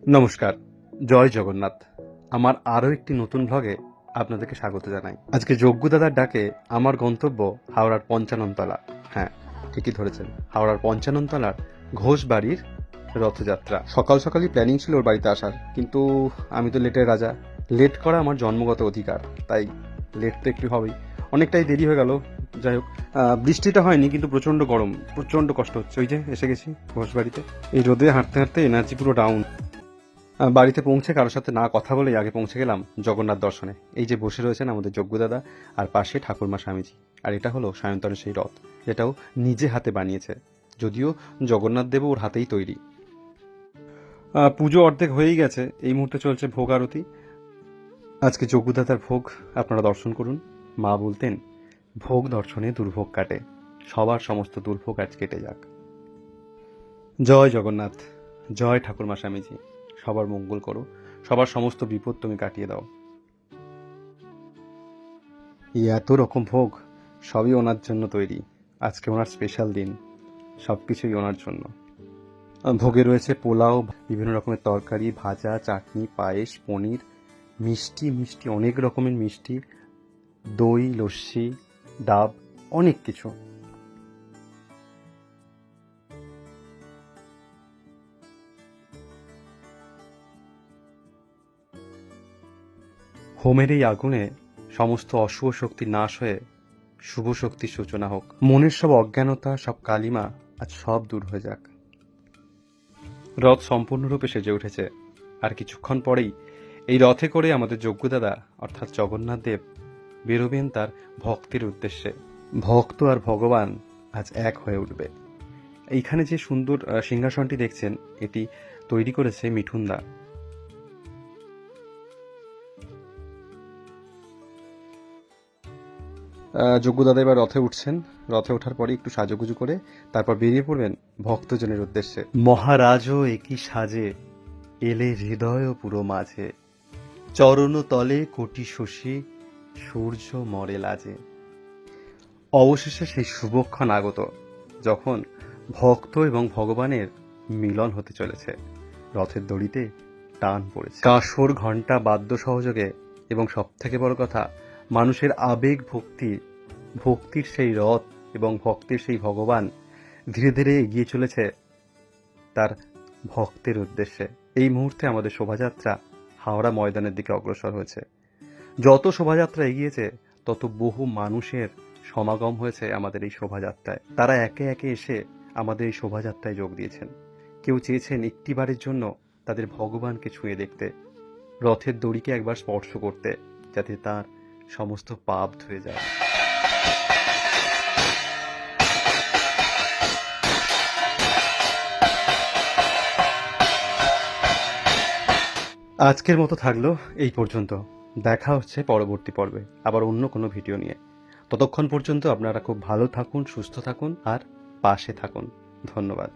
নমস্কার, জয় জগন্নাথ। আমার আরও একটি নতুন ভ্লগে আপনাদেরকে স্বাগত জানাই। আজকে যজ্ঞ দাদার ডাকে আমার গন্তব্য হাওড়ার পঞ্চাননতলা। হ্যাঁ, ঠিকই ধরেছেন, হাওড়ার পঞ্চাননতলার ঘোষ বাড়ির রথযাত্রা। সকাল সকালই প্ল্যানিং ছিল ওর বাড়িতে আসার, কিন্তু আমি তো লেটের রাজা। লেট করা আমার জন্মগত অধিকার, তাই লেট তো একটু হবেই। অনেকটাই দেরি হয়ে গেল। যাই হোক, বৃষ্টিটা হয়নি, কিন্তু প্রচণ্ড গরম, প্রচণ্ড কষ্ট হচ্ছে। ওই যে এসে গেছি ঘোষ বাড়িতে। এই রোদে হাঁটতে হাঁটতে এনার্জি পুরো ডাউন। বাড়িতে পৌঁছে কারোর সাথে না কথা বলেই আগে পৌঁছে গেলাম জগন্নাথ দর্শনে। এই যে বসে রয়েছেন আমাদের যজ্ঞদাদা, আর পাশে ঠাকুরমা স্বামীজি। আর এটা হলো সায়ন্তনের সেই রথ, যেটাও নিজে হাতে বানিয়েছে, যদিও জগন্নাথ দেব ওর হাতেই তৈরি। পুজো অর্ধেক হয়েই গেছে, এই মুহূর্তে চলছে ভোগ আরতি। আজকে যজ্ঞদাদার ভোগ আপনারা দর্শন করুন। মা বলতেন, ভোগ দর্শনে দুর্ভোগ কাটে, সবার সমস্ত দুর্ভোগ আজ কেটে যাক। জয় জগন্নাথ, জয় ঠাকুরমা স্বামীজি। সবার মঙ্গল করো, সবার সমস্ত বিপদ তুমি কাটিয়ে দাও। এই এত রকম ভোগ সবই ওনার জন্য তৈরি। আজকে ওনার স্পেশাল দিন, সব কিছুই ওনার জন্য। ভোগে রয়েছে পোলাও, বিভিন্ন রকমের তরকারি, ভাজা, চাটনি, পায়েস, পনির, মিষ্টি মিষ্টি অনেক রকমের মিষ্টি, দই, লস্যি, ডাব, অনেক কিছু। হোমের এই আগুনে সমস্ত অশুভ শক্তি নাশ হয়ে শুভ শক্তির সূচনা হোক। মনের সব অজ্ঞানতা, সব কালিমা আজ সব দূর হয়ে যাক। রথ সম্পূর্ণরূপে সেজে উঠেছে, আর কিছুক্ষণ পরেই এই রথে করে আমাদের যজ্ঞদাদা অর্থাৎ জগন্নাথ দেব বেরোবেন তার ভক্তের উদ্দেশ্যে। ভক্ত আর ভগবান আজ এক হয়ে উঠবে। এইখানে যে সুন্দর সিংহাসনটি দেখছেন, এটি তৈরি করেছে মিঠুনদা। যজ্ঞদাদা এবার রথে উঠছেন। রথে ওঠার পরে একটু সাজুগুজু করে তারপর বেরিয়ে পড়বেন ভক্তজনের উদ্দেশ্যে। মহারাজও একই সাজে এলে হৃদয় পুরো মাঝে, চরণ তলে কোটি শশী সূর্য মরে লাজে। অবশেষে সেই শুভক্ষণ আগত, যখন ভক্ত এবং ভগবানের মিলন হতে চলেছে। রথের দড়িতে টান পড়েছে, কাসর, ঘণ্টা, বাদ্য সহযোগে, এবং সব থেকে বড় কথা, মানুষের আবেগ ভক্তির সেই রথ এবং ভক্তের সেই ভগবান ধীরে ধীরে এগিয়ে চলেছে তার ভক্তের উদ্দেশ্যে। এই মুহূর্তে আমাদের শোভাযাত্রা হাওড়া ময়দানের দিকে অগ্রসর হয়েছে। যত শোভাযাত্রা এগিয়েছে, তত বহু মানুষের সমাগম হয়েছে আমাদের এই শোভাযাত্রায়। তারা একে একে এসে আমাদের এই শোভাযাত্রায় যোগ দিয়েছেন। কেউ চেয়েছেন একটিবারের জন্য তাদের ভগবানকে ছুঁয়ে দেখতে, রথের দড়িকে একবার স্পর্শ করতে, যাতে তার সমস্ত পাপ ধুয়ে যায়। আজকের মতো থাকলো এই পর্যন্ত। দেখা হচ্ছে পরবর্তী পর্বে আবার অন্য কোনো ভিডিও নিয়ে। ততক্ষণ পর্যন্ত আপনারা খুব ভালো থাকুন, সুস্থ থাকুন আর পাশে থাকুন। ধন্যবাদ।